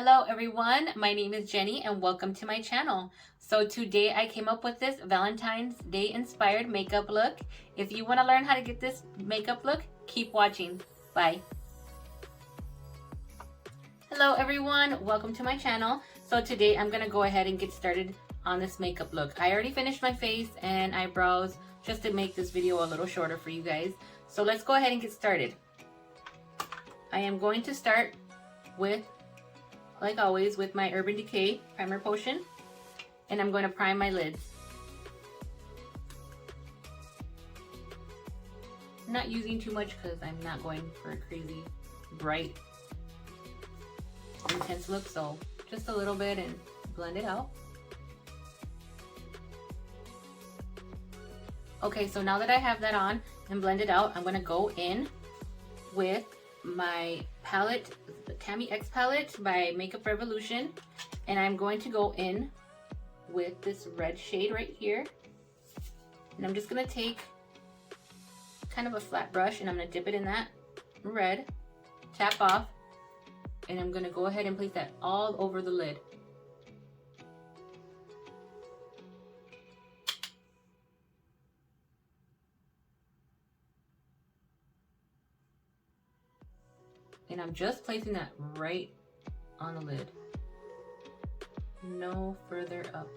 Hello everyone, my name is Jenny and welcome to my channel. So today I came up with this Valentine's Day inspired makeup look. If you want to learn how to get this makeup look, keep watching. Bye. Hello everyone, welcome to my channel. So today I'm going to go ahead and get started on this makeup look. I already finished my face and eyebrows just to make this video a little shorter for you guys. So let's go ahead and get started. I am going to start with, like always, with my Urban Decay Primer Potion, and I'm going to prime my lids. I'm not using too much because I'm not going for a crazy bright intense look, so just a little bit and blend it out. Okay, so now that I have that on and blended out, I'm going to go in with my palette, the Tammy X palette by Makeup Revolution, and I'm going to go in with this red shade right here, and I'm just going to take kind of a flat brush and I'm going to dip it in that red, tap off, and I'm going to go ahead and place that all over the lid. And I'm just placing that right on the lid, no further up.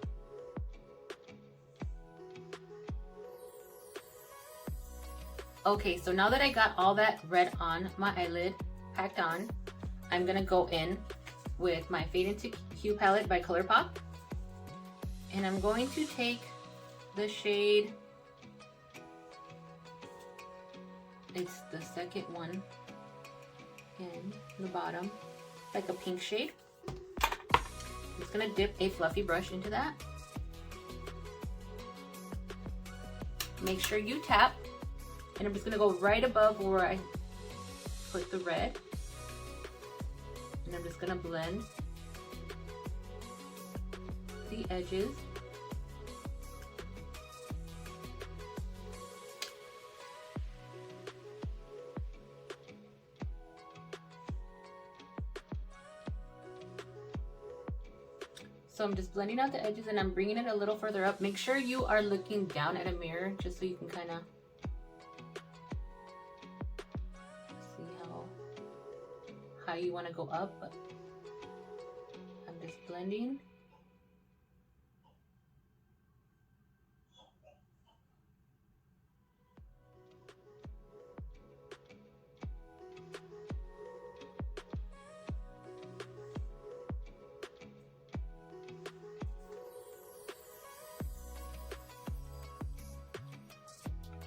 Okay, so now that I got all that red on my eyelid packed on, I'm gonna go in with my Fade into Hue palette by ColourPop, and I'm going to take the shade, it's the second one in the bottom, like a pink shade. I'm just gonna dip a fluffy brush into that. Make sure you tap, and I'm just gonna go right above where I put the red, and I'm just gonna blend the edges. So I'm just blending out the edges and I'm bringing it a little further up. Make sure you are looking down at a mirror just so you can kind of see how you want to go up. But I'm just blending.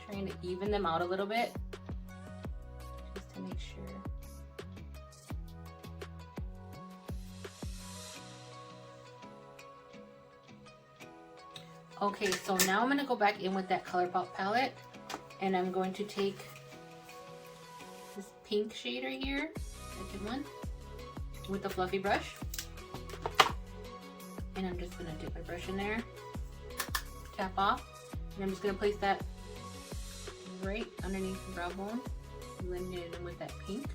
Trying to even them out a little bit, just to make sure. Okay, so now I'm going to go back in with that ColourPop palette, and I'm going to take this pink shade right here, second one, with the fluffy brush, and I'm just going to dip my brush in there, tap off, and I'm just going to place that right underneath the brow bone, blend it in with that pink.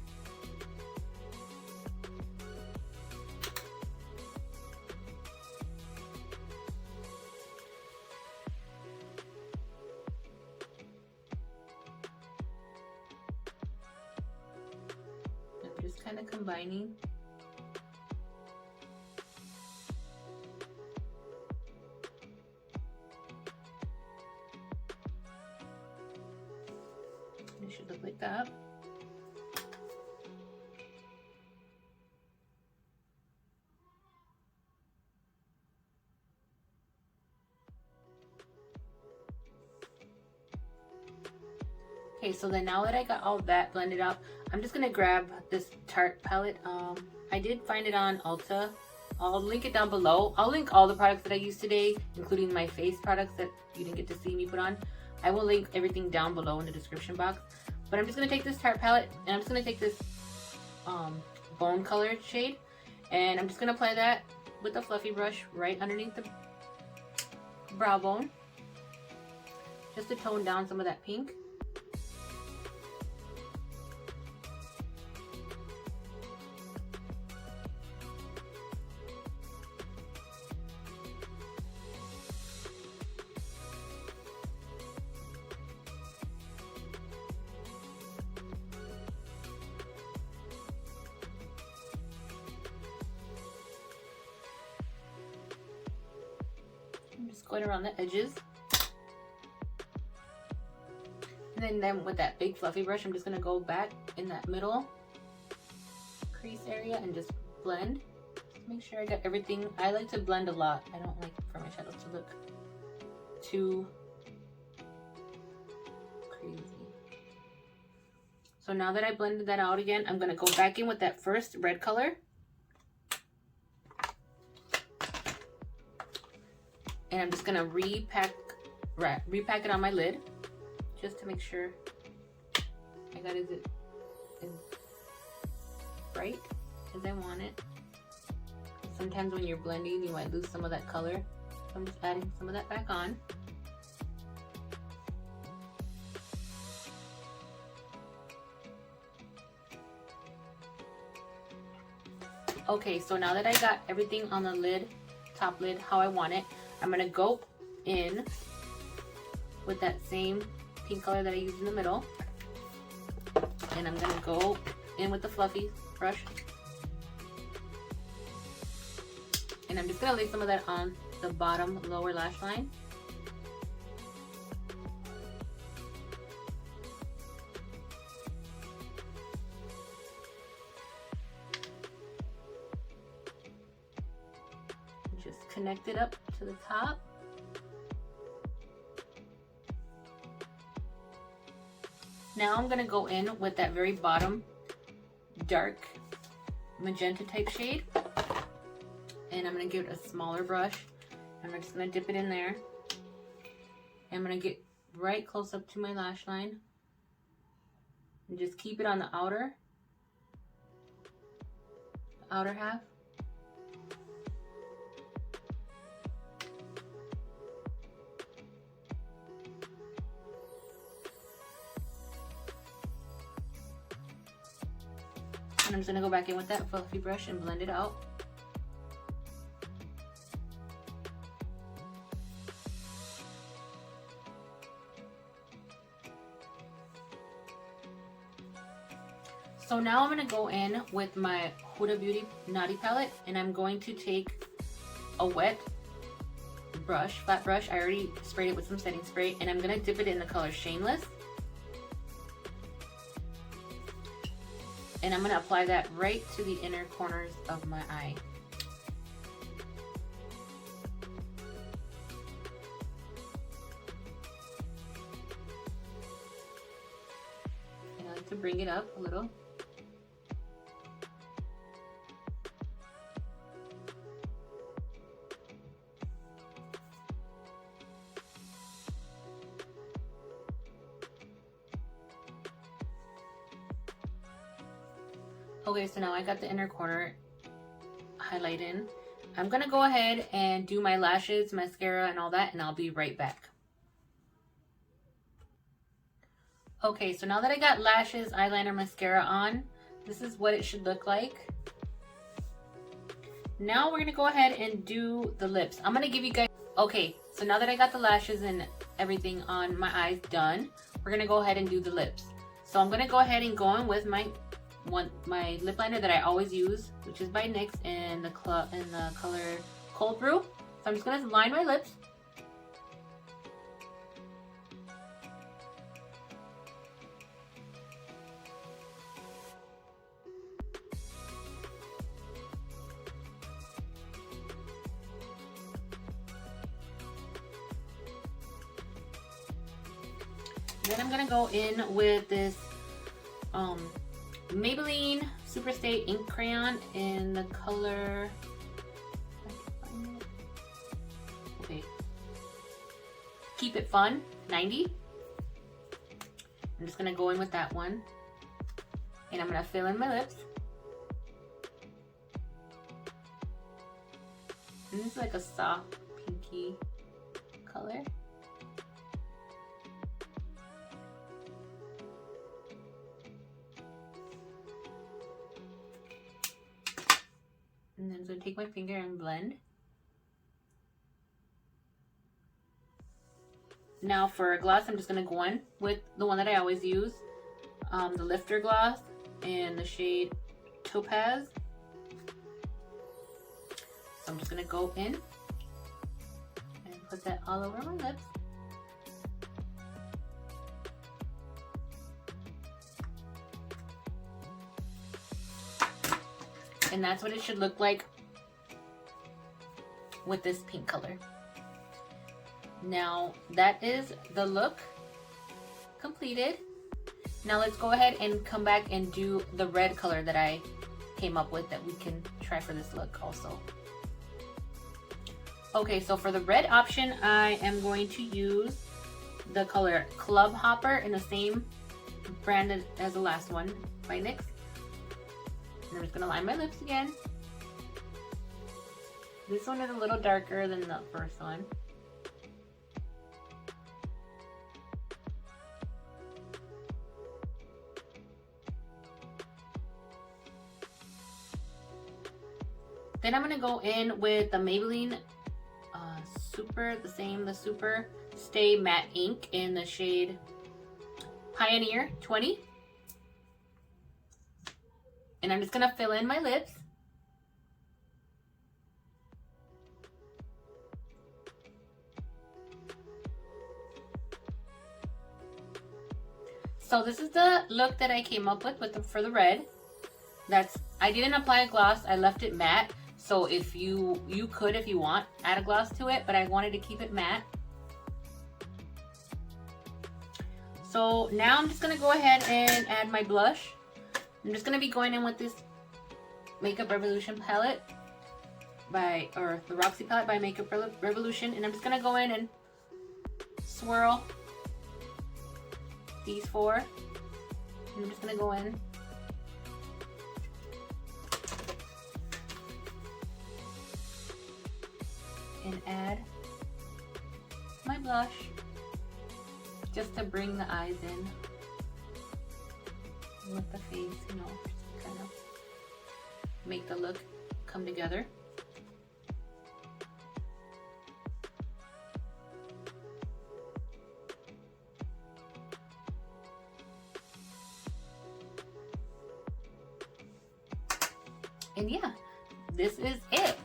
I'm just kind of combining. It should look like that. Okay, so then now that I got all that blended out, I'm just gonna grab this Tarte palette. I did find it on Ulta. I'll link it down below. I'll link all the products that I used today, including my face products that you didn't get to see me put on. I will link everything down below in the description box. But I'm just going to take this Tarte palette, and I'm just going to take this bone colored shade, and I'm just going to apply that with a fluffy brush right underneath the brow bone, just to tone down some of that pink. going around the edges. And then with that big fluffy brush, I'm just going to go back in that middle crease area and just blend. Just make sure I got everything. I like to blend a lot. I don't like for my shadows to look too crazy. So now that I blended that out again, I'm going to go back in with that first red color. And I'm just going to repack it on my lid just to make sure I got it as bright as I want it. Sometimes when you're blending, you might lose some of that color. So I'm just adding some of that back on. Okay, so now that I got everything on the lid, top lid, how I want it, I'm gonna go in with that same pink color that I used in the middle. And I'm gonna go in with the fluffy brush. And I'm just gonna lay some of that on the bottom lower lash line. Just connect it up to the top. Now I'm gonna go in with that very bottom dark magenta type shade. And I'm gonna give it a smaller brush. And I'm just gonna dip it in there. And I'm gonna get right close up to my lash line. And just keep it on the outer half. And I'm just gonna go back in with that fluffy brush and blend it out. So now I'm gonna go in with my Huda Beauty Naughty palette, and I'm going to take a wet brush, flat brush. I already sprayed it with some setting spray, and I'm gonna dip it in the color Shameless. And I'm gonna apply that right to the inner corners of my eye. And I like to bring it up a little. Okay, so now I got the inner corner highlight in. I'm gonna go ahead and do my lashes, mascara, and all that, and I'll be right back. Okay, so now that I got lashes, eyeliner, mascara on, this is what it should look like. Now we're gonna go ahead and do the lips. I'm gonna give you guys, okay, so now that I got the lashes and everything on my eyes done, we're gonna go ahead and do the lips. So I'm gonna go ahead and go in with my lip liner that I always use, which is by NYX in the color Cold Brew. So I'm just gonna line my lips. Then I'm gonna go in with this Maybelline Superstay Ink Crayon in the color, okay, Keep It Fun 90. I'm just gonna go in with that one, and I'm gonna fill in my lips. And this is like a soft pinky color. And then I'm going to take my finger and blend. Now for a gloss, I'm just going to go in with the one that I always use, the Lifter Gloss in the shade Topaz. So I'm just going to go in and put that all over my lips. And that's what it should look like with this pink color. Now that is the look completed. Now let's go ahead and come back and do the red color that I came up with that we can try for this look also. Okay, so for the red option, I am going to use the color Club Hopper in the same brand as the last one by NYX. And I'm just gonna line my lips again. This one is a little darker than the first one. Then I'm gonna go in with the Maybelline the Super Stay Matte Ink in the shade Pioneer 20. And I'm just gonna fill in my lips. So this is the look that I came up with for the red. I didn't apply a gloss, I left it matte. So if you could, if you want, add a gloss to it, but I wanted to keep it matte. So now I'm just gonna go ahead and add my blush. I'm just gonna be going in with this Makeup Revolution palette or the Roxy palette by Makeup Revolution, and I'm just gonna go in and swirl these four. And I'm just gonna go in and add my blush just to bring the eyes in with the face, you know, just kind of make the look come together. And yeah, this is it.